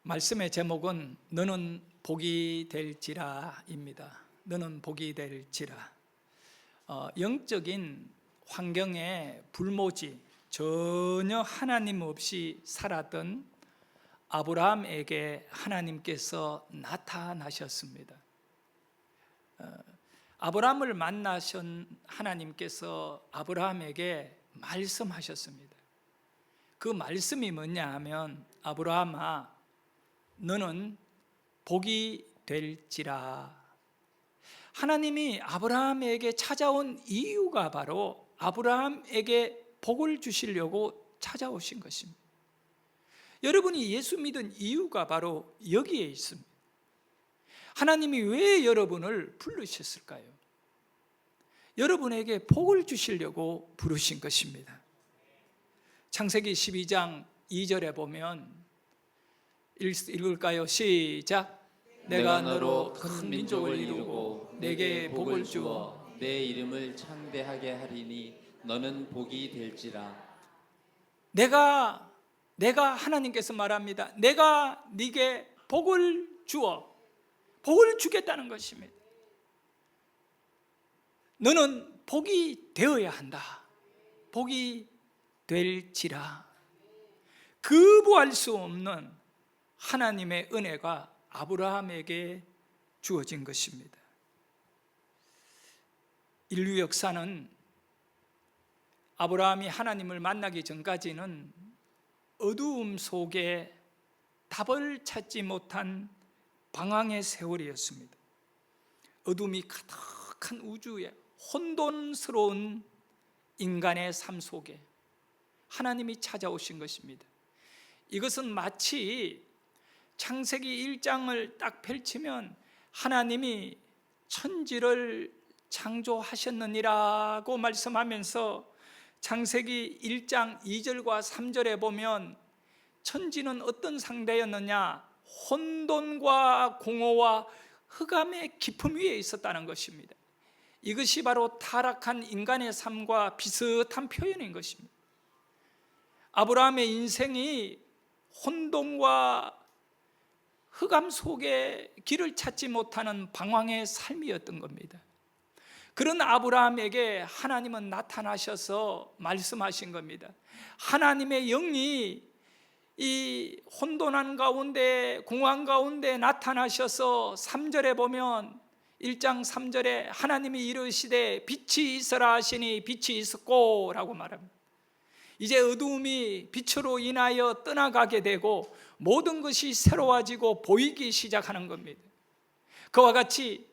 말씀의 제목은 너는 복이 될지라입니다. 너는 복이 될지라. 영적인 환경에 불모지 전혀 하나님 없이 살았던 아브라함에게 하나님께서 나타나셨습니다. 아브라함을 만나신 하나님께서 아브라함에게 말씀하셨습니다. 그 말씀이 뭐냐 하면, 아브라함아, 너는 복이 될지라. 하나님이 아브라함에게 찾아온 이유가 바로 아브라함에게 복을 주시려고 찾아오신 것입니다. 여러분이 예수 믿은 이유가 바로 여기에 있습니다. 하나님이 왜 여러분을 부르셨을까요? 여러분에게 복을 주시려고 부르신 것입니다. 창세기 12장 2절에 보면, 읽을까요? 시작. 내가 너로 큰 민족을 이루고 내게 복을 주어 내 이름을 창대하게 하리니 너는 복이 될지라. 내가 하나님께서 말합니다. 내가 네게 복을 주어 복을 주겠다는 것입니다. 너는 복이 되어야 한다. 복이 될지라. 거부할 수 없는 하나님의 은혜가 아브라함에게 주어진 것입니다. 인류 역사는 아브라함이 하나님을 만나기 전까지는 어두움 속에 답을 찾지 못한 방황의 세월이었습니다. 어둠이 가득한 우주에 혼돈스러운 인간의 삶 속에 하나님이 찾아오신 것입니다. 이것은 마치 창세기 1장을 딱 펼치면 하나님이 천지를 창조하셨느니라고 말씀하면서 창세기 1장 2절과 3절에 보면 천지는 어떤 상태였느냐? 혼돈과 공허와 흑암의 깊음 위에 있었다는 것입니다. 이것이 바로 타락한 인간의 삶과 비슷한 표현인 것입니다. 아브라함의 인생이 혼돈과 흑암 속에 길을 찾지 못하는 방황의 삶이었던 겁니다. 그런 아브라함에게 하나님은 나타나셔서 말씀하신 겁니다. 하나님의 영이 이 혼돈한 가운데, 공허한 가운데 나타나셔서 3절에 보면, 1장 3절에 하나님이 이르시되 빛이 있어라 하시니 빛이 있었고 라고 말합니다. 이제 어두움이 빛으로 인하여 떠나가게 되고 모든 것이 새로워지고 보이기 시작하는 겁니다. 그와 같이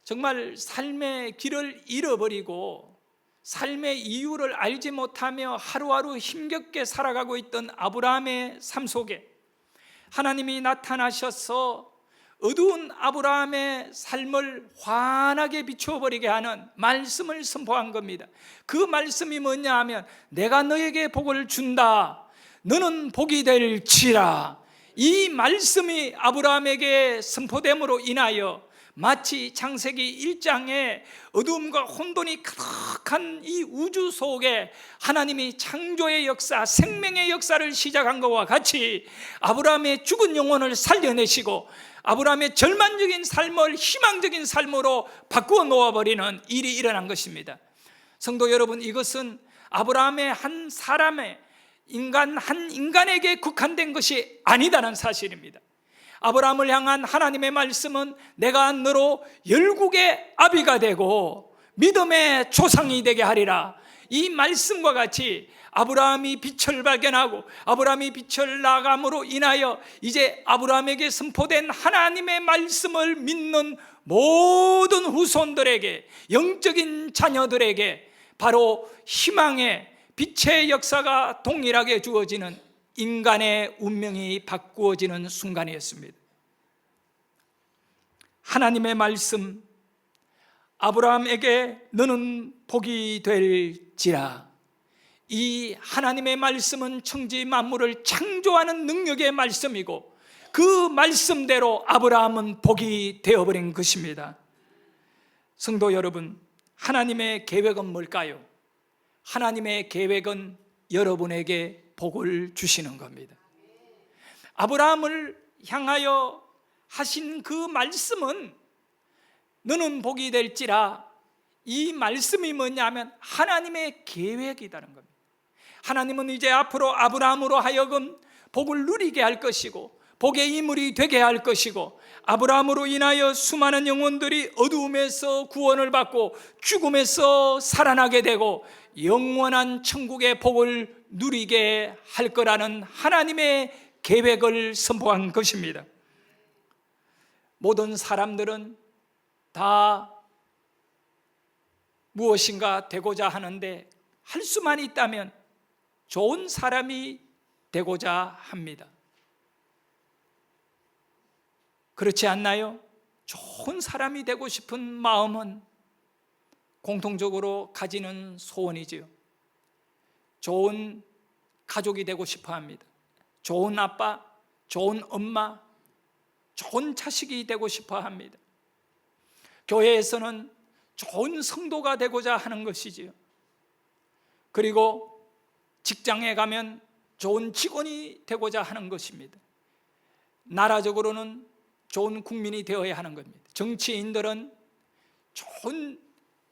정말 삶의 길을 잃어버리고 삶의 이유를 알지 못하며 하루하루 힘겹게 살아가고 있던 아브라함의 삶 속에 하나님이 나타나셔서 어두운 아브라함의 삶을 환하게 비추어버리게 하는 말씀을 선포한 겁니다. 그 말씀이 뭐냐 하면, 내가 너에게 복을 준다. 너는 복이 될지라. 이 말씀이 아브라함에게 선포됨으로 인하여 마치 창세기 1장에 어두움과 혼돈이 가득한 이 우주 속에 하나님이 창조의 역사, 생명의 역사를 시작한 것과 같이 아브라함의 죽은 영혼을 살려내시고 아브라함의 절망적인 삶을 희망적인 삶으로 바꾸어 놓아버리는 일이 일어난 것입니다. 성도 여러분, 이것은 아브라함의 한 사람의 한 인간에게 국한된 것이 아니다는 사실입니다. 아브라함을 향한 하나님의 말씀은 내가 너로 열국의 아비가 되고 믿음의 조상이 되게 하리라. 이 말씀과 같이 아브라함이 빛을 발견하고 아브라함이 빛을 나감으로 인하여 이제 아브라함에게 선포된 하나님의 말씀을 믿는 모든 후손들에게, 영적인 자녀들에게 바로 희망의 빛의 역사가 동일하게 주어지는 인간의 운명이 바꾸어지는 순간이었습니다. 하나님의 말씀, 아브라함에게 너는 복이 될지라. 이 하나님의 말씀은 천지 만물을 창조하는 능력의 말씀이고 그 말씀대로 아브라함은 복이 되어버린 것입니다. 성도 여러분, 하나님의 계획은 뭘까요? 하나님의 계획은 여러분에게 복을 주시는 겁니다. 아브라함을 향하여 하신 그 말씀은 너는 복이 될지라, 이 말씀이 뭐냐면 하나님의 계획이라는 겁니다. 하나님은 이제 앞으로 아브라함으로 하여금 복을 누리게 할 것이고 복의 인물이 되게 할 것이고, 아브라함으로 인하여 수많은 영혼들이 어두움에서 구원을 받고 죽음에서 살아나게 되고 영원한 천국의 복을 누리게 할 거라는 하나님의 계획을 선포한 것입니다. 모든 사람들은 다 무엇인가 되고자 하는데 할 수만 있다면 좋은 사람이 되고자 합니다. 그렇지 않나요? 좋은 사람이 되고 싶은 마음은 공통적으로 가지는 소원이지요. 좋은 가족이 되고 싶어 합니다. 좋은 아빠, 좋은 엄마, 좋은 자식이 되고 싶어 합니다. 교회에서는 좋은 성도가 되고자 하는 것이지요. 그리고 직장에 가면 좋은 직원이 되고자 하는 것입니다. 나라적으로는 좋은 국민이 되어야 하는 겁니다. 정치인들은 좋은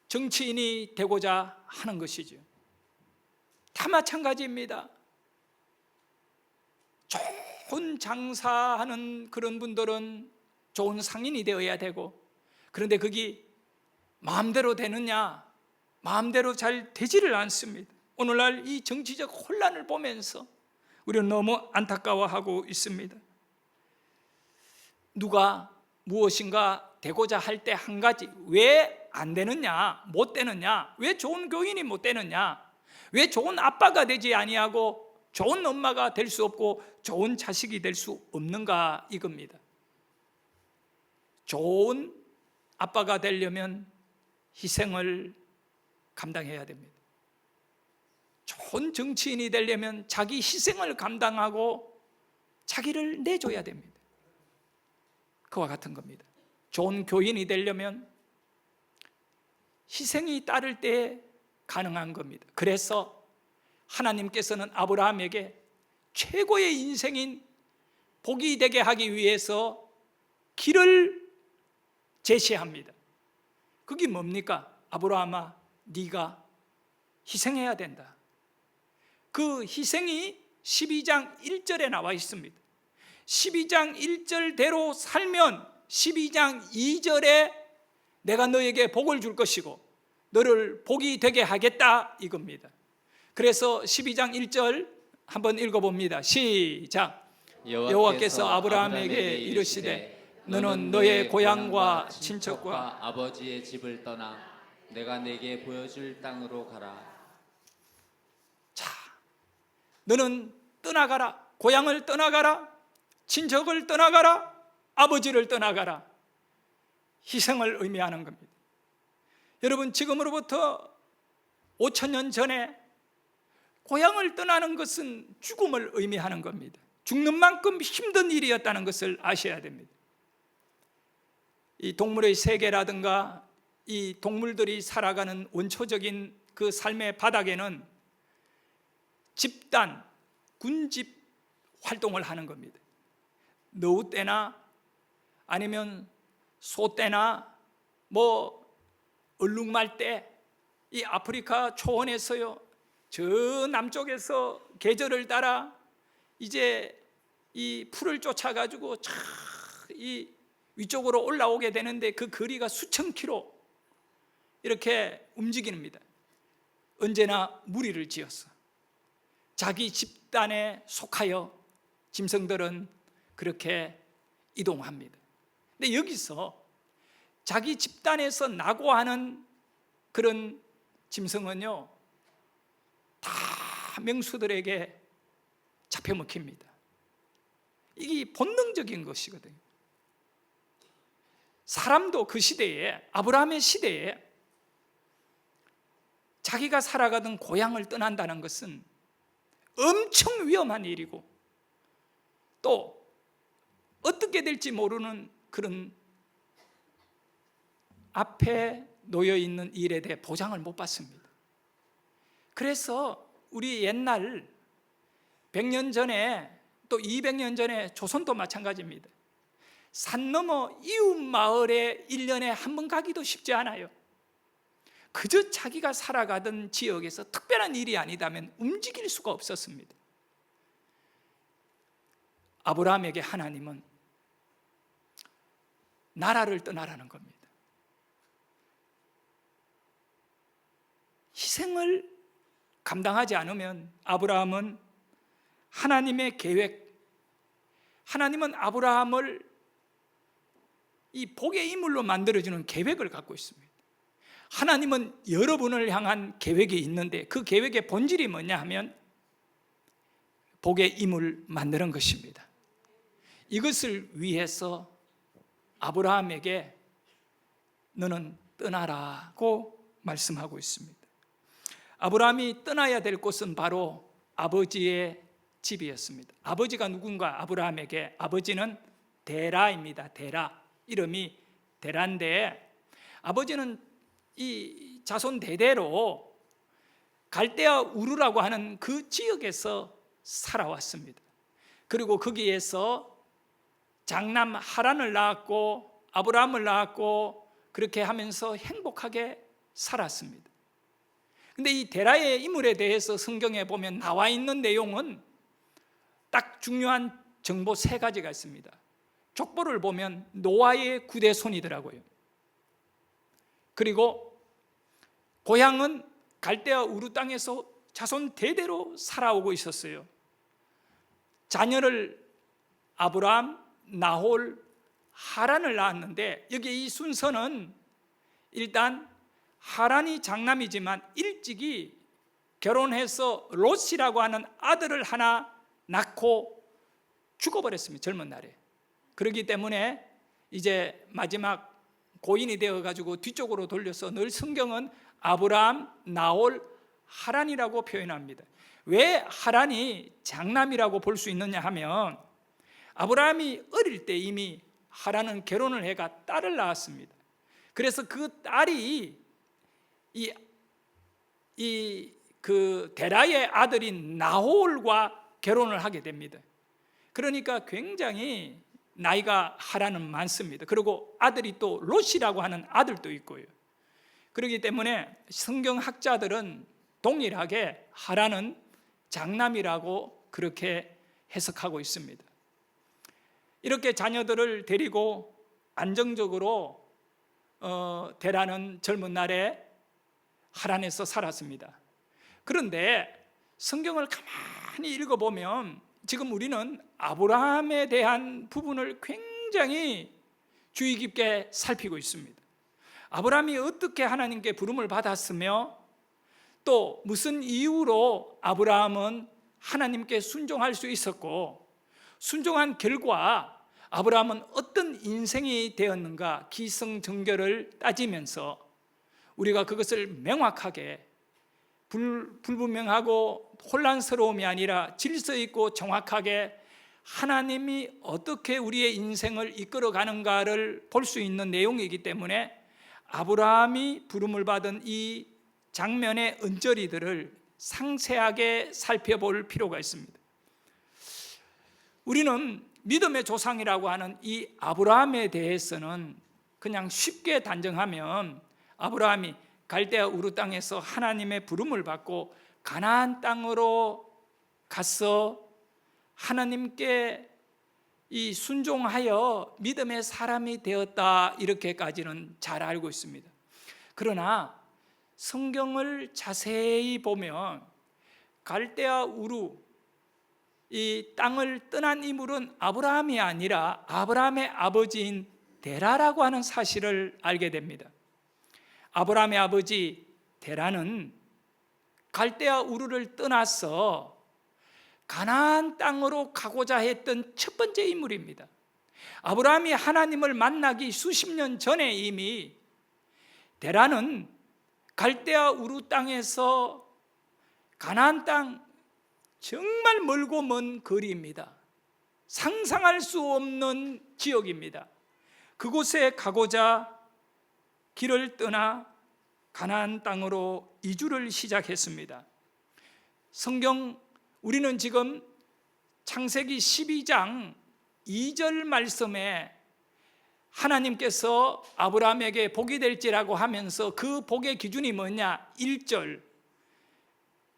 정치인이 되고자 하는 것이죠. 다 마찬가지입니다. 좋은 장사하는 그런 분들은 좋은 상인이 되어야 되고, 그런데 그게 마음대로 되느냐? 마음대로 잘 되지를 않습니다. 오늘날 이 정치적 혼란을 보면서 우리는 너무 안타까워하고 있습니다. 누가 무엇인가 되고자 할 때 한 가지, 왜 안 되느냐, 못 되느냐, 왜 좋은 교인이 못 되느냐, 왜 좋은 아빠가 되지 아니하고 좋은 엄마가 될 수 없고 좋은 자식이 될 수 없는가, 이겁니다. 좋은 아빠가 되려면 희생을 감당해야 됩니다. 좋은 정치인이 되려면 자기 희생을 감당하고 자기를 내줘야 됩니다. 그와 같은 겁니다. 좋은 교인이 되려면 희생이 따를 때 가능한 겁니다. 그래서 하나님께서는 아브라함에게 최고의 인생인 복이 되게 하기 위해서 길을 제시합니다. 그게 뭡니까? 아브라함아, 네가 희생해야 된다. 그 희생이 12장 1절에 나와 있습니다. 12장 1절대로 살면 12장 2절에 내가 너에게 복을 줄 것이고 너를 복이 되게 하겠다, 이겁니다. 그래서 12장 1절 한번 읽어봅니다. 시작. 여호와께서 아브라함에게 이르시되 너는 너의 고향과 친척과 아버지의 집을 떠나 내가 내게 보여줄 땅으로 가라. 자, 너는 떠나가라. 고향을 떠나가라. 친척을 떠나가라. 아버지를 떠나가라. 희생을 의미하는 겁니다. 여러분, 지금으로부터 5,000년 전에 고향을 떠나는 것은 죽음을 의미하는 겁니다. 죽는 만큼 힘든 일이었다는 것을 아셔야 됩니다. 이 동물의 세계라든가 이 동물들이 살아가는 원초적인 그 삶의 바닥에는 집단, 군집 활동을 하는 겁니다. 노후 때나 아니면 소 때나 뭐 얼룩말 때, 이 아프리카 초원에서요, 저 남쪽에서 계절을 따라 이제 이 풀을 쫓아가지고 이 위쪽으로 올라오게 되는데 그 거리가 수천 킬로 이렇게 움직입니다. 언제나 무리를 지어서 자기 집단에 속하여 짐승들은 그렇게 이동합니다. 근데 여기서 자기 집단에서 낙오하는 그런 짐승은요, 다 명수들에게 잡혀먹힙니다. 이게 본능적인 것이거든요. 사람도 그 시대에, 아브라함의 시대에 자기가 살아가던 고향을 떠난다는 것은 엄청 위험한 일이고 또 어떻게 될지 모르는 그런 앞에 놓여 있는 일에 대해 보장을 못 받습니다. 그래서 우리 옛날 100년 전에 또 200년 전에 조선도 마찬가지입니다. 산 넘어 이웃 마을에 1년에 한 번 가기도 쉽지 않아요. 그저 자기가 살아가던 지역에서 특별한 일이 아니다면 움직일 수가 없었습니다. 아브라함에게 하나님은 나라를 떠나라는 겁니다. 희생을 감당하지 않으면 아브라함은 하나님의 계획, 하나님은 아브라함을 이 복의 인물로 만들어주는 계획을 갖고 있습니다. 하나님은 여러분을 향한 계획이 있는데 그 계획의 본질이 뭐냐 하면 복의 인물 만드는 것입니다. 이것을 위해서 아브라함에게 너는 떠나라고 말씀하고 있습니다. 아브라함이 떠나야 될 곳은 바로 아버지의 집이었습니다. 아버지가 누군가? 아브라함에게 아버지는 데라입니다. 데라, 이름이 데라인데 아버지는 이 자손 대대로 갈대아 우르라고 하는 그 지역에서 살아왔습니다. 그리고 거기에서 장남 하란을 낳았고 아브라함을 낳았고 그렇게 하면서 행복하게 살았습니다. 근데 이 데라의 인물에 대해서 성경에 보면 나와 있는 내용은 딱 중요한 정보 3가지가 있습니다. 족보를 보면 노아의 9대 손이더라고요. 그리고 고향은 갈대아 우르 땅에서 자손 대대로 살아오고 있었어요. 자녀를 아브라함, 나홀, 하란을 낳았는데 여기 이 순서는 일단 하란이 장남이지만 일찍이 결혼해서 롯이라고 하는 아들을 하나 낳고 죽어버렸습니다. 젊은 날에. 그렇기 때문에 이제 마지막 고인이 되어가지고 뒤쪽으로 돌려서 늘 성경은 아브라함, 나홀, 하란이라고 표현합니다. 왜 하란이 장남이라고 볼 수 있느냐 하면 아브라함이 어릴 때 이미 하란은 결혼을 해가 딸을 낳았습니다. 그래서 그 딸이 그 데라의 아들인 나홀과 결혼을 하게 됩니다. 그러니까 굉장히 나이가 하란은 많습니다. 그리고 아들이 또 롯이라고 하는 아들도 있고요. 그렇기 때문에 성경학자들은 동일하게 하란은 장남이라고 그렇게 해석하고 있습니다. 이렇게 자녀들을 데리고 안정적으로 데라는 젊은 날에 하란에서 살았습니다. 그런데 성경을 가만히 읽어보면 지금 우리는 아브라함에 대한 부분을 굉장히 주의 깊게 살피고 있습니다. 아브라함이 어떻게 하나님께 부름을 받았으며 또 무슨 이유로 아브라함은 하나님께 순종할 수 있었고 순종한 결과 아브라함은 어떤 인생이 되었는가 기승전결을 따지면서 우리가 그것을 명확하게 불분명하고 혼란스러움이 아니라 질서 있고 정확하게 하나님이 어떻게 우리의 인생을 이끌어가는가를 볼 수 있는 내용이기 때문에 아브라함이 부름을 받은 이 장면의 언저리들을 상세하게 살펴볼 필요가 있습니다. 우리는 믿음의 조상이라고 하는 이 아브라함에 대해서는 그냥 쉽게 단정하면 아브라함이 갈대아 우르 땅에서 하나님의 부름을 받고 가나안 땅으로 가서 하나님께 이 순종하여 믿음의 사람이 되었다, 이렇게까지는 잘 알고 있습니다. 그러나 성경을 자세히 보면 갈대아 우르 이 땅을 떠난 인물은 아브라함이 아니라 아브라함의 아버지인 데라라고 하는 사실을 알게 됩니다. 아브라함의 아버지 데라는 갈대아 우르를 떠나서 가나안 땅으로 가고자 했던 첫 번째 인물입니다. 아브라함이 하나님을 만나기 수십 년 전에 이미 데라는 갈대아 우르 땅에서 가나안 땅 정말 멀고 먼 거리입니다. 상상할 수 없는 지역입니다. 그곳에 가고자 길을 떠나 가나안 땅으로 이주를 시작했습니다. 성경 우리는 지금 창세기 12장 2절 말씀에 하나님께서 아브라함에게 복이 될지라고 하면서 그 복의 기준이 뭐냐? 1절,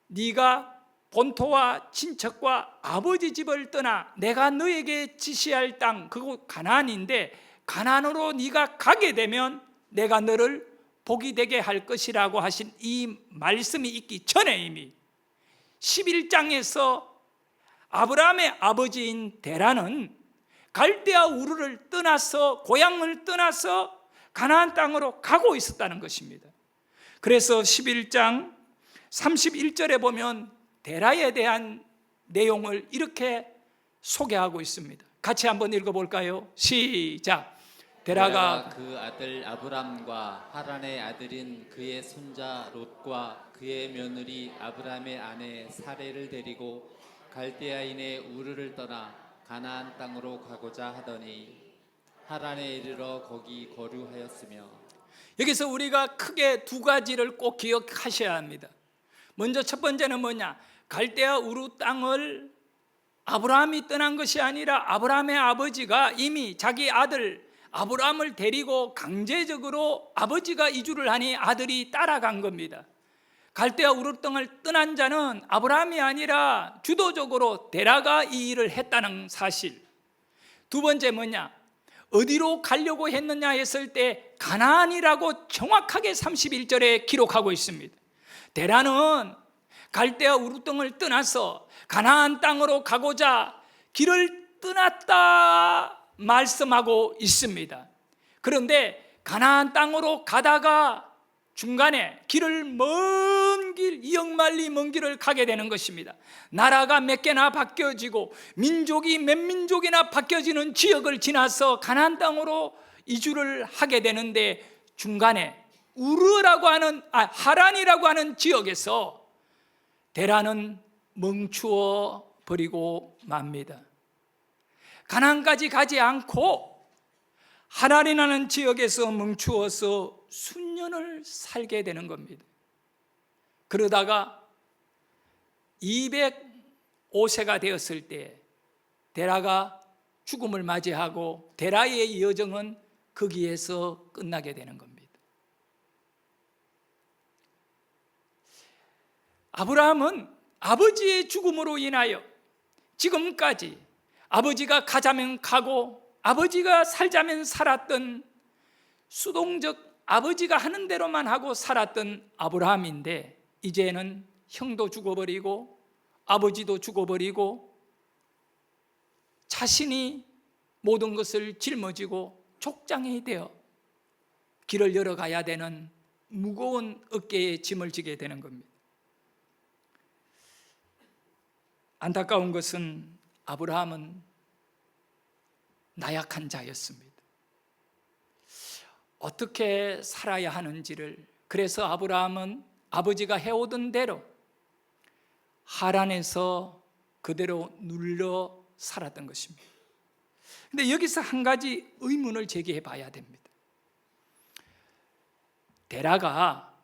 네가 본토와 친척과 아버지 집을 떠나 내가 너에게 지시할 땅, 그곳 가나안인데 가나안으로 네가 가게 되면 내가 너를 복이 되게 할 것이라고 하신 이 말씀이 있기 전에 이미 11장에서 아브라함의 아버지인 데라는 갈대아 우르를 떠나서 고향을 떠나서 가나안 땅으로 가고 있었다는 것입니다. 그래서 11장 31절에 보면 데라에 대한 내용을 이렇게 소개하고 있습니다. 같이 한번 읽어볼까요? 시작. 데라가 그 아들 아브람과 하란의 아들인 그의 손자 롯과 그의 며느리 아브람의 아내 사레를 데리고 갈대아인의 우르를 떠나 가나안 땅으로 가고자 하더니 하란에 이르러 거기 거류하였으며. 여기서 우리가 크게 두 가지를 꼭 기억하셔야 합니다. 먼저 첫 번째는 뭐냐? 갈대아 우르 땅을 아브라함이 떠난 것이 아니라 아브라함의 아버지가 이미 자기 아들 아브라함을 데리고 강제적으로 아버지가 이주를 하니 아들이 따라간 겁니다. 갈대아 우르 땅을 떠난 자는 아브라함이 아니라 주도적으로 데라가 이 일을 했다는 사실. 두 번째 뭐냐? 어디로 가려고 했느냐 했을 때 가나안이라고 정확하게 31절에 기록하고 있습니다. 데라는 갈대아 우르 땅을 떠나서 가나안 땅으로 가고자 길을 떠났다 말씀하고 있습니다. 그런데 가나안 땅으로 가다가 중간에 길을 먼 길, 이역만리 먼 길을 가게 되는 것입니다. 나라가 몇 개나 바뀌어지고 민족이 몇 민족이나 바뀌어지는 지역을 지나서 가나안 땅으로 이주를 하게 되는데 중간에 우르라고 하는 하란이라고 하는 지역에서 데라는 멈추어 버리고 맙니다. 가나안까지 가지 않고 하란이라는 지역에서 멈추어서 수년을 살게 되는 겁니다. 그러다가 205세가 되었을 때 데라가 죽음을 맞이하고 데라의 여정은 거기에서 끝나게 되는 겁니다. 아브라함은 아버지의 죽음으로 인하여 지금까지 아버지가 가자면 가고 아버지가 살자면 살았던 수동적 아버지가 하는 대로만 하고 살았던 아브라함인데 이제는 형도 죽어버리고 아버지도 죽어버리고 자신이 모든 것을 짊어지고 족장이 되어 길을 열어가야 되는 무거운 어깨에 짐을 지게 되는 겁니다. 안타까운 것은 아브라함은 나약한 자였습니다. 어떻게 살아야 하는지를, 그래서 아브라함은 아버지가 해오던 대로 하란에서 그대로 눌려 살았던 것입니다. 그런데 여기서 한 가지 의문을 제기해 봐야 됩니다. 데라가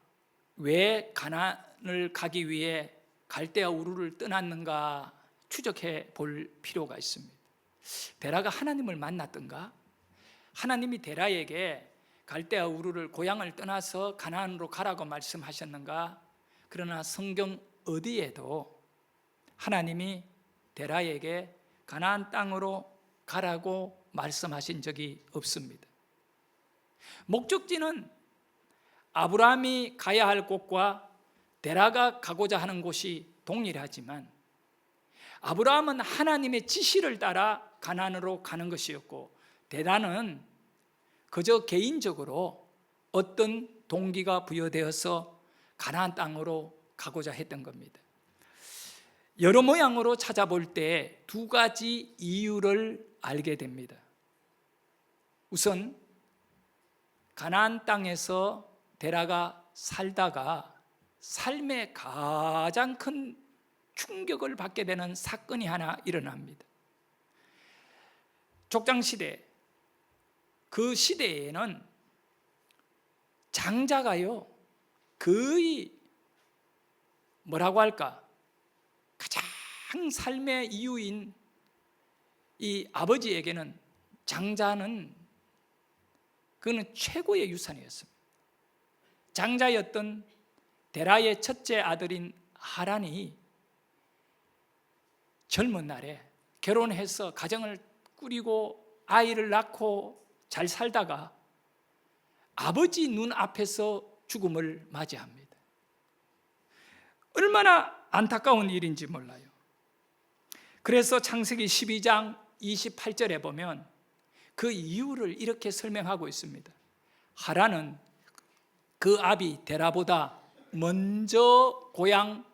왜 가나안을 가기 위해 갈대아 우르를 떠났는가 추적해 볼 필요가 있습니다. 데라가 하나님을 만났던가? 하나님이 데라에게 갈대아 우르를 고향을 떠나서 가나안으로 가라고 말씀하셨는가? 그러나 성경 어디에도 하나님이 데라에게 가나안 땅으로 가라고 말씀하신 적이 없습니다. 목적지는 아브라함이 가야 할 곳과 데라가 가고자 하는 곳이 동일하지만 아브라함은 하나님의 지시를 따라 가나안으로 가는 것이었고 데라는 그저 개인적으로 어떤 동기가 부여되어서 가나안 땅으로 가고자 했던 겁니다. 여러 모양으로 찾아볼 때 두 가지 이유를 알게 됩니다. 우선 가나안 땅에서 데라가 살다가 삶의 가장 큰 충격을 받게 되는 사건이 하나 일어납니다. 족장시대, 그 시대에는 장자가요 거의 뭐라고 할까, 가장 삶의 이유인 이 아버지에게는 장자는 그는 최고의 유산이었습니다. 장자였던 데라의 첫째 아들인 하란이 젊은 날에 결혼해서 가정을 꾸리고 아이를 낳고 잘 살다가 아버지 눈앞에서 죽음을 맞이합니다. 얼마나 안타까운 일인지 몰라요. 그래서 창세기 12장 28절에 보면 그 이유를 이렇게 설명하고 있습니다. 하란은 그 아비 데라보다 먼저 고향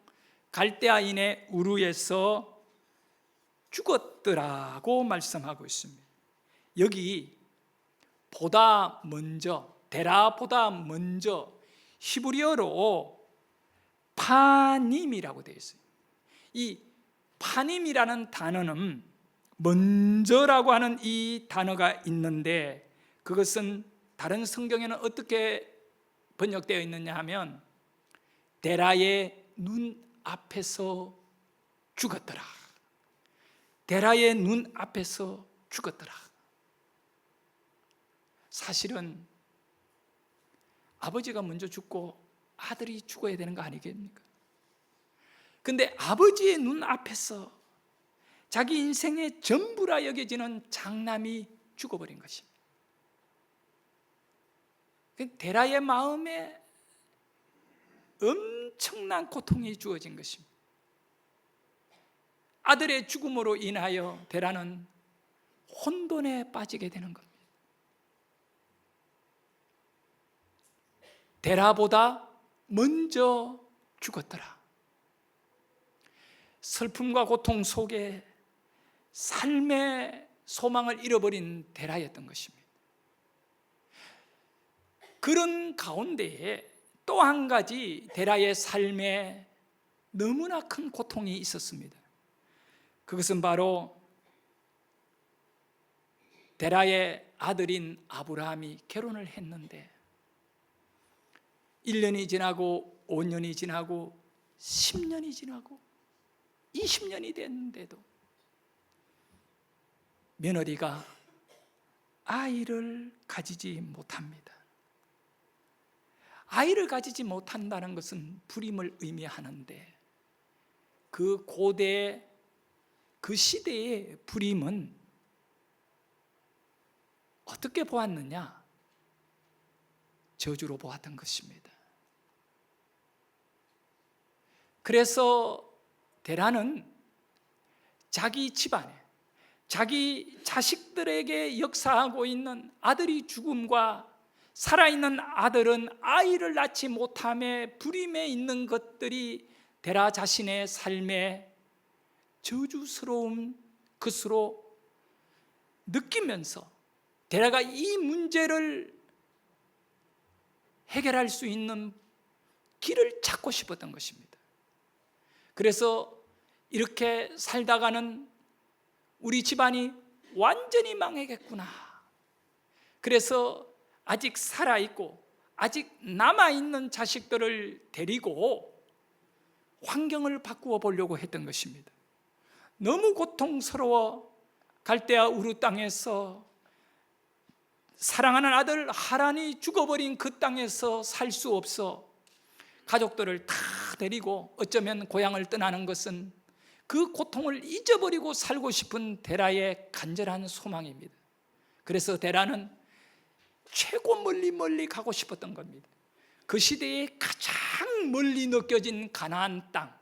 갈대아인의 우르에서 죽었더라고 말씀하고 있습니다. 여기 보다 먼저, 데라보다 먼저, 히브리어로 파님이라고 되어 있어요. 이 파님이라는 단어는 먼저라고 하는 이 단어가 있는데, 그것은 다른 성경에는 어떻게 번역되어 있느냐 하면 데라의 눈 앞에서 죽었더라. 데라의 눈 앞에서 죽었더라. 사실은 아버지가 먼저 죽고 아들이 죽어야 되는 거 아니겠습니까? 근데 아버지의 눈 앞에서 자기 인생의 전부라 여겨지는 장남이 죽어버린 것입니다. 데라의 마음에 엄청난 고통이 주어진 것입니다. 아들의 죽음으로 인하여 데라는 혼돈에 빠지게 되는 겁니다. 데라보다 먼저 죽었더라. 슬픔과 고통 속에 삶의 소망을 잃어버린 데라였던 것입니다. 그런 가운데에 또 한 가지 데라의 삶에 너무나 큰 고통이 있었습니다. 그것은 바로 데라의 아들인 아브라함이 결혼을 했는데 1년이 지나고 5년이 지나고 10년이 지나고 20년이 됐는데도 며느리가 아이를 가지지 못합니다. 아이를 가지지 못한다는 것은 불임을 의미하는데, 그 고대 그 시대의 불임은 어떻게 보았느냐? 저주로 보았던 것입니다. 그래서 데라는 자기 집안에, 자기 자식들에게 역사하고 있는 아들이 죽음과 살아있는 아들은 아이를 낳지 못함에 불임에 있는 것들이 데라 자신의 삶에 저주스러운 것으로 느끼면서 데라가 이 문제를 해결할 수 있는 길을 찾고 싶었던 것입니다. 그래서 이렇게 살다가는 우리 집안이 완전히 망하겠구나. 그래서 아직 살아있고 아직 남아있는 자식들을 데리고 환경을 바꾸어 보려고 했던 것입니다. 너무 고통스러워 갈대아 우르 땅에서 사랑하는 아들 하란이 죽어버린 그 땅에서 살 수 없어 가족들을 다 데리고 어쩌면 고향을 떠나는 것은 그 고통을 잊어버리고 살고 싶은 데라의 간절한 소망입니다. 그래서 데라는 최고 멀리 가고 싶었던 겁니다. 그 시대에 가장 멀리 느껴진 가나안 땅,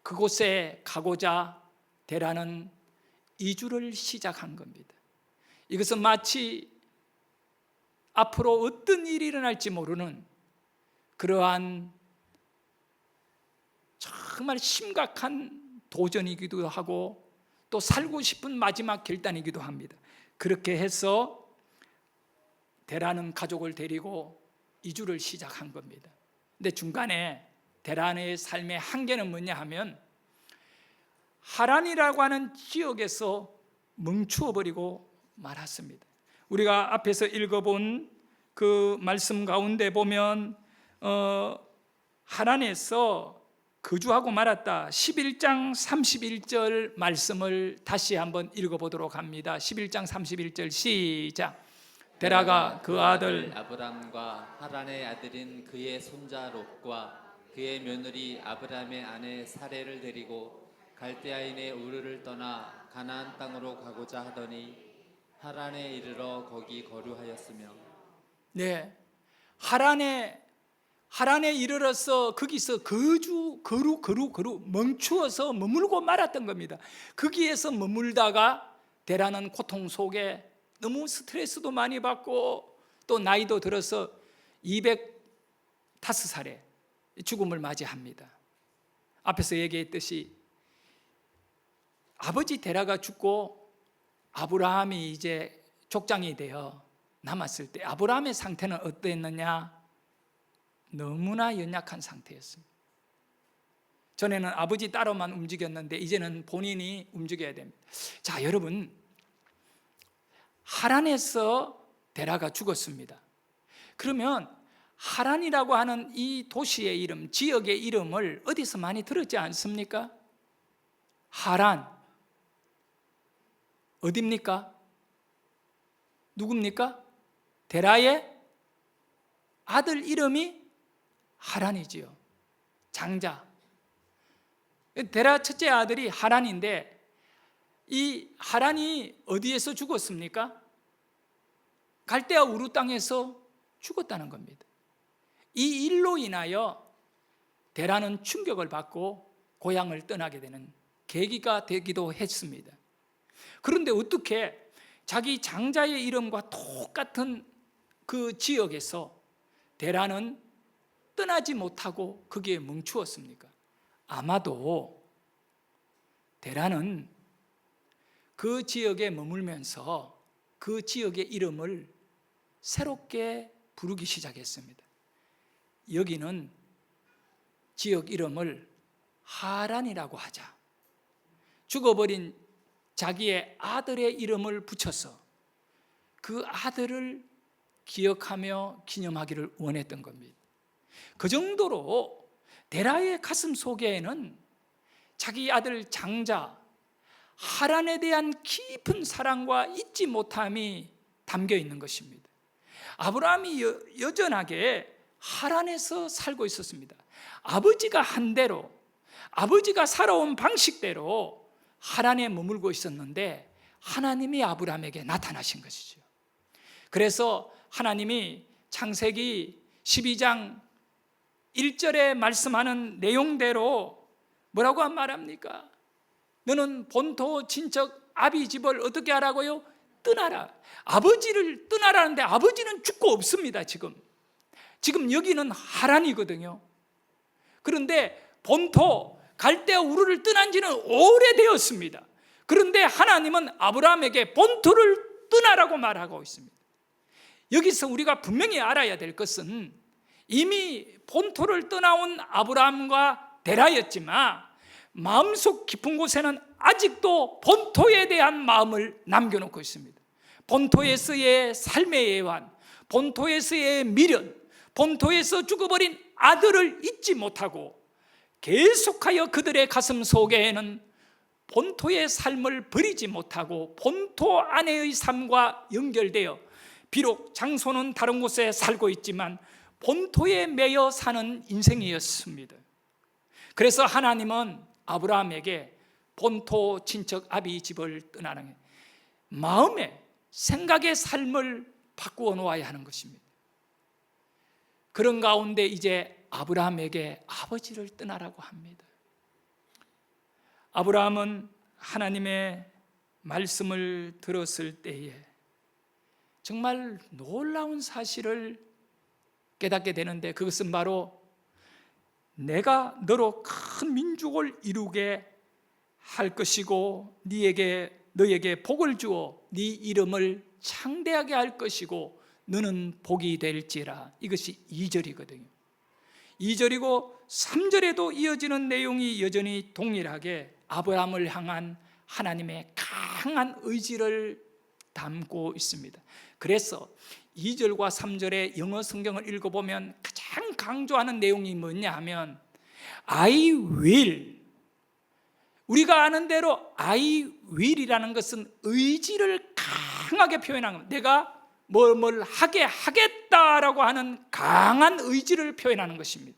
그곳에 가고자 데라는 이주를 시작한 겁니다. 이것은 마치 앞으로 어떤 일이 일어날지 모르는 그러한 정말 심각한 도전이기도 하고 또 살고 싶은 마지막 결단이기도 합니다. 그렇게 해서 데라는 가족을 데리고 이주를 시작한 겁니다. 근데 중간에 데라의 삶의 한계는 뭐냐 하면 하란이라고 하는 지역에서 멈추어버리고 말았습니다. 우리가 앞에서 읽어본 그 말씀 가운데 보면 하란에서 거주하고 말았다. 11장 31절 말씀을 다시 한번 읽어보도록 합니다. 11장 31절 시작. 데라가 그 아들 아브람과 하란의 아들인 그의 손자 롯과 그의 며느리 아브람의 아내 사레를 데리고 갈대아인의 우르를 떠나 가나안 땅으로 가고자 하더니 하란에 이르러 거기 거류하였으며. 네, 하란에 이르러서 거기서 거루 멈추어서 머물고 말았던 겁니다. 거기에서 머물다가 데라는 고통 속에 너무 스트레스도 많이 받고 또 나이도 들어서 205살에 죽음을 맞이합니다. 앞에서 얘기했듯이 아버지 데라가 죽고 아브라함이 이제 족장이 되어 남았을 때 아브라함의 상태는 어땠느냐? 너무나 연약한 상태였습니다. 전에는 아버지 따로만 움직였는데 이제는 본인이 움직여야 됩니다. 자, 여러분, 하란에서 데라가 죽었습니다. 그러면 하란이라고 하는 이 도시의 이름, 지역의 이름을 어디서 많이 들었지 않습니까? 하란 어디입니까? 누굽니까? 데라의 아들 이름이 하란이지요. 장자. 데라 첫째 아들이 하란인데 이 하란이 어디에서 죽었습니까? 갈대아 우루 땅에서 죽었다는 겁니다. 이 일로 인하여 데라는 충격을 받고 고향을 떠나게 되는 계기가 되기도 했습니다. 그런데 어떻게 자기 장자의 이름과 똑같은 그 지역에서 데라는 떠나지 못하고 거기에 멈추었습니까? 아마도 데라는 그 지역에 머물면서 그 지역의 이름을 새롭게 부르기 시작했습니다. 여기는 지역 이름을 하란이라고 하자. 죽어버린 자기의 아들의 이름을 붙여서 그 아들을 기억하며 기념하기를 원했던 겁니다. 그 정도로 데라의 가슴 속에는 자기 아들 장자 하란에 대한 깊은 사랑과 잊지 못함이 담겨 있는 것입니다. 아브라함이 여전하게 하란에서 살고 있었습니다. 아버지가 한 대로, 아버지가 살아온 방식대로 하란에 머물고 있었는데 하나님이 아브라함에게 나타나신 것이죠. 그래서 하나님이 창세기 12장 1절에 말씀하는 내용대로 뭐라고 말합니까? 너는 본토 친척 아비 집을 어떻게 하라고요? 떠나라. 아버지를 떠나라는데 아버지는 죽고 없습니다. 지금 여기는 하란이거든요. 그런데 본토 갈대아 우르를 떠난 지는 오래되었습니다. 그런데 하나님은 아브라함에게 본토를 떠나라고 말하고 있습니다. 여기서 우리가 분명히 알아야 될 것은 이미 본토를 떠나온 아브라함과 데라였지만 마음속 깊은 곳에는 아직도 본토에 대한 마음을 남겨놓고 있습니다. 본토에서의 삶의 애환, 본토에서의 미련, 본토에서 죽어버린 아들을 잊지 못하고 계속하여 그들의 가슴 속에는 본토의 삶을 버리지 못하고 본토 안에의 삶과 연결되어 비록 장소는 다른 곳에 살고 있지만 본토에 매여 사는 인생이었습니다. 그래서 하나님은 아브라함에게 본토 친척 아비 집을 떠나는 마음의 생각의 삶을 바꾸어 놓아야 하는 것입니다. 그런 가운데 이제 아브라함에게 아버지를 떠나라고 합니다. 아브라함은 하나님의 말씀을 들었을 때에 정말 놀라운 사실을 깨닫게 되는데 그것은 바로 내가 너로 큰 민족을 이루게 할 것이고 너에게 복을 주어 네 이름을 창대하게 할 것이고 너는 복이 될지라. 이것이 2절이거든요. 2절이고 3절에도 이어지는 내용이 여전히 동일하게 아브라함을 향한 하나님의 강한 의지를 담고 있습니다. 그래서 2절과 3절의 영어 성경을 읽어보면 가장 강조하는 내용이 뭐냐 하면 I will. 우리가 아는 대로 I will이라는 것은 의지를 강하게 표현하는 겁니다. 내가 뭘 하게 하겠다라고 하는 강한 의지를 표현하는 것입니다.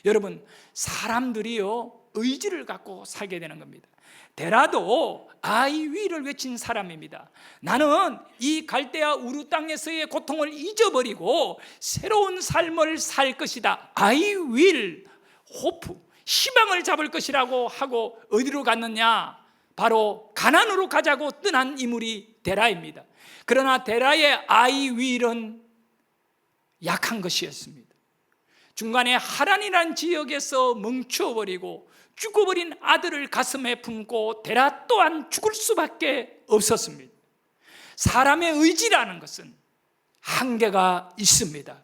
여러분, 사람들이요, 의지를 갖고 살게 되는 겁니다. 데라도 I will을 외친 사람입니다. 나는 이 갈대아 우루 땅에서의 고통을 잊어버리고 새로운 삶을 살 것이다. I will hope, 희망을 잡을 것이라고 하고 어디로 갔느냐? 바로 가나안으로 가자고 떠난 인물이 데라입니다. 그러나 데라의 I will은 약한 것이었습니다. 중간에 하란이라는 지역에서 멈추어버리고 죽어버린 아들을 가슴에 품고 데라 또한 죽을 수밖에 없었습니다. 사람의 의지라는 것은 한계가 있습니다.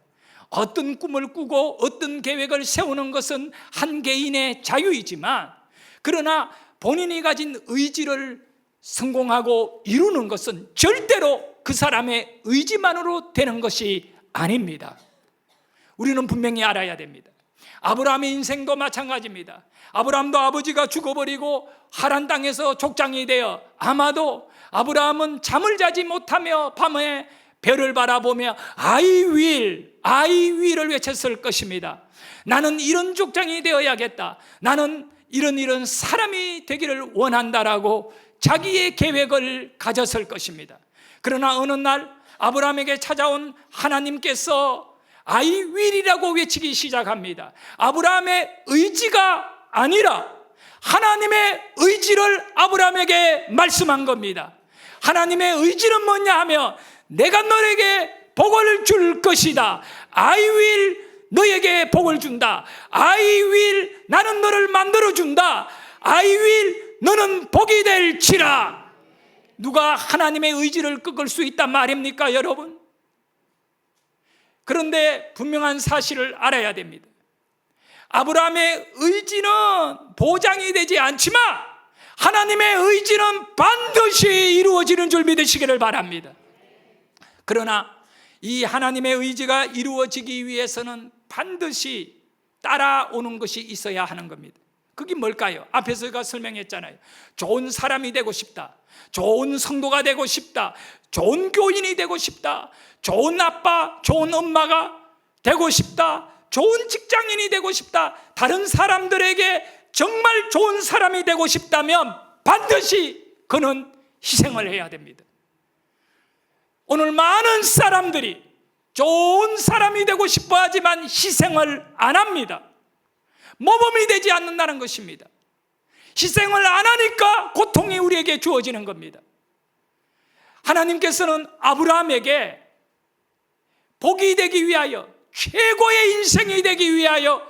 어떤 꿈을 꾸고 어떤 계획을 세우는 것은 한 개인의 자유이지만, 그러나 본인이 가진 의지를 성공하고 이루는 것은 절대로 그 사람의 의지만으로 되는 것이 아닙니다. 우리는 분명히 알아야 됩니다. 아브라함의 인생도 마찬가지입니다. 아브라함도 아버지가 죽어버리고 하란 땅에서 족장이 되어 아마도 아브라함은 잠을 자지 못하며 밤에 별을 바라보며 I will을 외쳤을 것입니다. 나는 이런 족장이 되어야겠다. 나는 이런 사람이 되기를 원한다라고 자기의 계획을 가졌을 것입니다. 그러나 어느 날 아브라함에게 찾아온 하나님께서 I will이라고 외치기 시작합니다. 아브라함의 의지가 아니라 하나님의 의지를 아브라함에게 말씀한 겁니다. 하나님의 의지는 뭐냐 하면 내가 너에게 복을 줄 것이다. I will 너에게 복을 준다. I will 나는 너를 만들어 준다. I will 너는 복이 될지라. 누가 하나님의 의지를 꺾을 수 있단 말입니까, 여러분? 그런데 분명한 사실을 알아야 됩니다. 아브라함의 의지는 보장이 되지 않지만 하나님의 의지는 반드시 이루어지는 줄 믿으시기를 바랍니다. 그러나 이 하나님의 의지가 이루어지기 위해서는 반드시 따라오는 것이 있어야 하는 겁니다. 그게 뭘까요? 앞에서 제가 설명했잖아요. 좋은 사람이 되고 싶다, 좋은 성도가 되고 싶다, 좋은 교인이 되고 싶다, 좋은 아빠, 좋은 엄마가 되고 싶다, 좋은 직장인이 되고 싶다, 다른 사람들에게 정말 좋은 사람이 되고 싶다면 반드시 그는 희생을 해야 됩니다. 오늘 많은 사람들이 좋은 사람이 되고 싶어 하지만 희생을 안 합니다. 모범이 되지 않는다는 것입니다. 희생을 안 하니까 고통이 우리에게 주어지는 겁니다. 하나님께서는 아브라함에게 복이 되기 위하여, 최고의 인생이 되기 위하여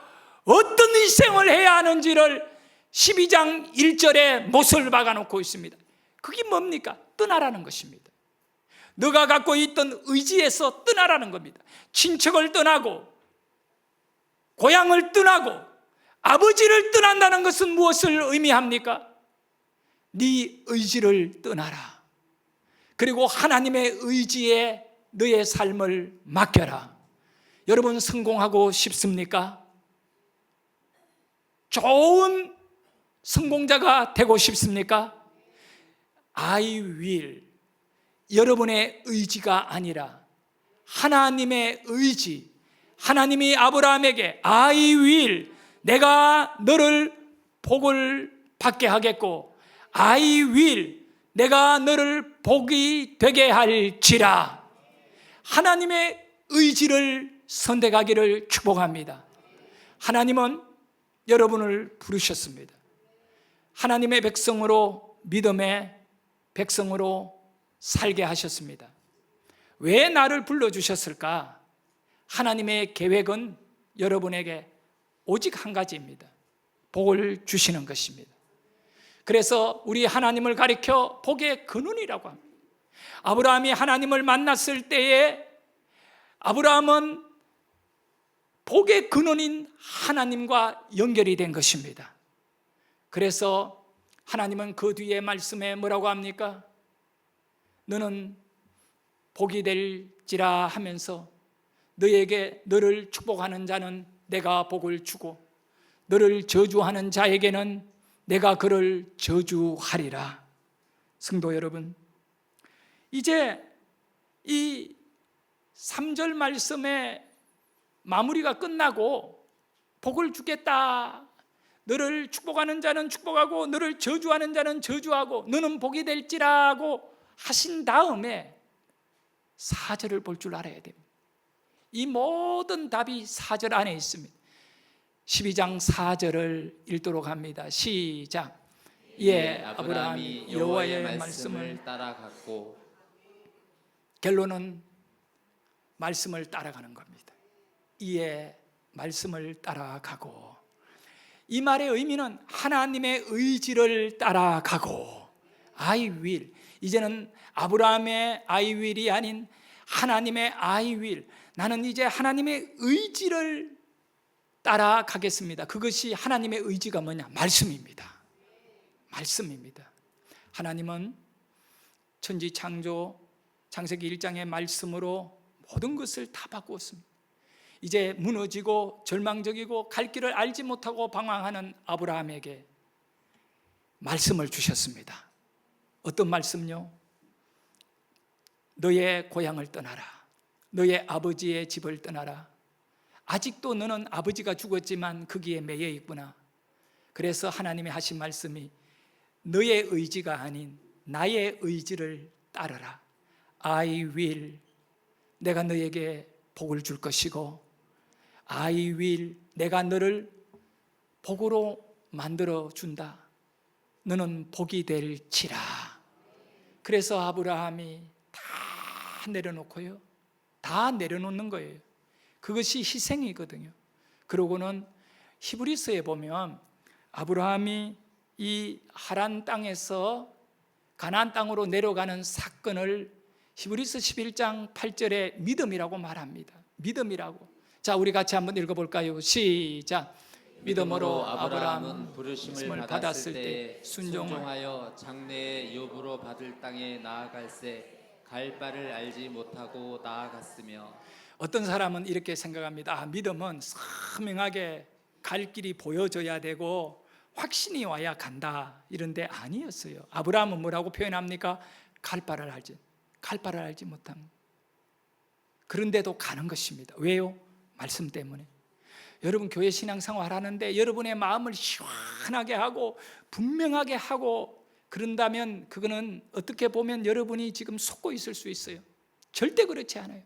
어떤 희생을 해야 하는지를 12장 1절에 못을 박아놓고 있습니다. 그게 뭡니까? 떠나라는 것입니다. 너가 갖고 있던 의지에서 떠나라는 겁니다. 친척을 떠나고 고향을 떠나고 아버지를 떠난다는 것은 무엇을 의미합니까? 네 의지를 떠나라. 그리고 하나님의 의지에 너의 삶을 맡겨라. 여러분, 성공하고 싶습니까? 좋은 성공자가 되고 싶습니까? I will, 여러분의 의지가 아니라 하나님의 의지, 하나님이 아브라함에게 I will, 내가 너를 복을 받게 하겠고 I will, 내가 너를 복이 되게 할지라. 하나님의 의지를 선택하기를 축복합니다. 하나님은 여러분을 부르셨습니다. 하나님의 백성으로, 믿음의 백성으로 살게 하셨습니다. 왜 나를 불러주셨을까? 하나님의 계획은 여러분에게 오직 한 가지입니다. 복을 주시는 것입니다. 그래서 우리 하나님을 가리켜 복의 근원이라고 합니다. 아브라함이 하나님을 만났을 때에 아브라함은 복의 근원인 하나님과 연결이 된 것입니다. 그래서 하나님은 그 뒤에 말씀에 뭐라고 합니까? 너는 복이 될지라 하면서 너에게 너를 축복하는 자는 내가 복을 주고 너를 저주하는 자에게는 내가 그를 저주하리라. 성도 여러분, 이제 이 3절 말씀의 마무리가 끝나고 복을 주겠다, 너를 축복하는 자는 축복하고 너를 저주하는 자는 저주하고 너는 복이 될지라고 하신 다음에 4절을 볼 줄 알아야 됩니다. 이 모든 답이 4절 안에 있습니다. 12장 4절을 읽도록 합니다. 시작. 예, 아브라함이 여호와의 말씀을 따라갔고. 결론은 말씀을 따라가는 겁니다. 이에 말씀을 따라가고, 이 말의 의미는 하나님의 의지를 따라가고, I will, 이제는 아브라함의 I will이 아닌 하나님의 I will, 나는 이제 하나님의 의지를 따라가겠습니다. 그것이 하나님의 의지가 뭐냐? 말씀입니다. 말씀입니다. 하나님은 천지 창조 창세기 1장의 말씀으로 모든 것을 다 바꾸었습니다. 이제 무너지고 절망적이고 갈 길을 알지 못하고 방황하는 아브라함에게 말씀을 주셨습니다. 어떤 말씀요? 너의 고향을 떠나라. 너의 아버지의 집을 떠나라. 아직도 너는 아버지가 죽었지만 거기에 매여 있구나. 그래서 하나님이 하신 말씀이 너의 의지가 아닌 나의 의지를 따르라. I will, 내가 너에게 복을 줄 것이고, I will, 내가 너를 복으로 만들어 준다. 너는 복이 될지라. 그래서 아브라함이 다 내려놓고요, 다 내려놓는 거예요. 그것이 희생이거든요. 그러고는 히브리서에 보면 아브라함이 이 하란 땅에서 가나안 땅으로 내려가는 사건을 히브리서 11장 8절에 믿음이라고 말합니다. 믿음이라고. 자, 우리 같이 한번 읽어볼까요? 시작. 믿음으로 아브라함은 부르심을 받았을 때 순종하여 장래의 욥으로 받을 땅에 나아갈새 갈 바를 알지 못하고 나아갔으며. 어떤 사람은 이렇게 생각합니다. 아, 믿음은 선명하게 갈 길이 보여져야 되고 확신이 와야 간다, 이런데 아니었어요. 아브라함은 뭐라고 표현합니까? 갈 바를 알지 못함. 그런데도 가는 것입니다. 왜요? 말씀 때문에. 여러분 교회 신앙생활 하는데 여러분의 마음을 시원하게 하고 분명하게 하고 그런다면 그거는 어떻게 보면 여러분이 지금 속고 있을 수 있어요. 절대 그렇지 않아요.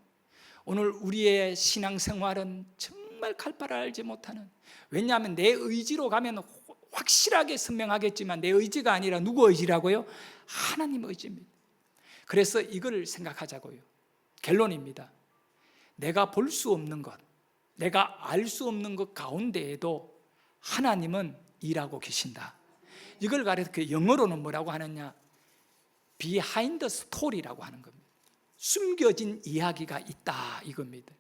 오늘 우리의 신앙생활은 정말 갈 바를 알지 못하는, 왜냐하면 내 의지로 가면 확실하게 선명하겠지만 내 의지가 아니라 누구 의지라고요? 하나님 의지입니다. 그래서 이걸 생각하자고요. 결론입니다. 내가 볼 수 없는 것, 내가 알 수 없는 것 가운데에도 하나님은 일하고 계신다. 이걸 가르쳐 그 영어로는 뭐라고 하느냐? Behind the story라고 하는 겁니다. 숨겨진 이야기가 있다, 이겁니다.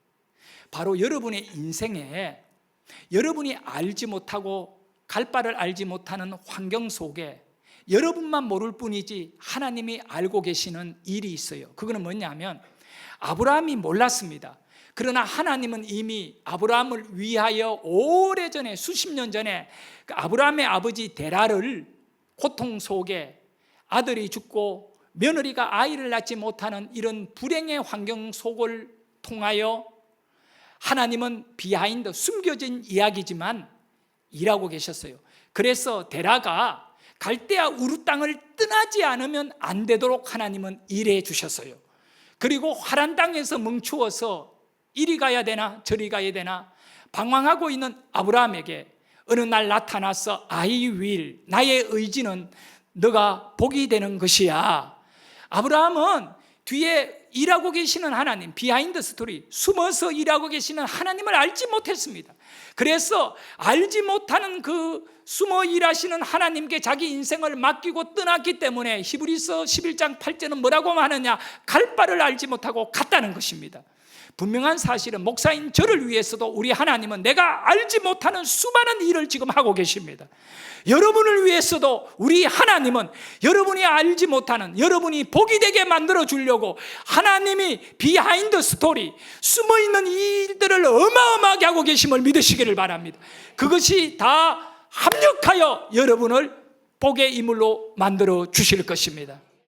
바로 여러분의 인생에 여러분이 알지 못하고 갈 바를 알지 못하는 환경 속에 여러분만 모를 뿐이지 하나님이 알고 계시는 일이 있어요. 그거는 뭐냐면 아브라함이 몰랐습니다. 그러나 하나님은 이미 아브라함을 위하여 오래전에 수십 년 전에 아브라함의 아버지 데라를 고통 속에 아들이 죽고 며느리가 아이를 낳지 못하는 이런 불행의 환경 속을 통하여 하나님은 비하인드, 숨겨진 이야기지만 일하고 계셨어요. 그래서 데라가 갈대아 우르 땅을 떠나지 않으면 안 되도록 하나님은 일해 주셨어요. 그리고 하란 땅에서 멈추어서 이리 가야 되나 저리 가야 되나 방황하고 있는 아브라함에게 어느 날 나타나서 I will, 나의 의지는 너가 복이 되는 것이야. 아브라함은 뒤에 일하고 계시는 하나님, 비하인드 스토리, 숨어서 일하고 계시는 하나님을 알지 못했습니다. 그래서 알지 못하는 그 숨어 일하시는 하나님께 자기 인생을 맡기고 떠났기 때문에 히브리서 11장 8절은 뭐라고 하느냐? 갈 바를 알지 못하고 갔다는 것입니다. 분명한 사실은 목사인 저를 위해서도 우리 하나님은 내가 알지 못하는 수많은 일을 지금 하고 계십니다. 여러분을 위해서도 우리 하나님은 여러분이 알지 못하는, 여러분이 복이 되게 만들어 주려고 하나님이 비하인드 스토리, 숨어있는 일들을 어마어마하게 하고 계심을 믿으시기를 바랍니다. 그것이 다 합력하여 여러분을 복의 이물로 만들어 주실 것입니다.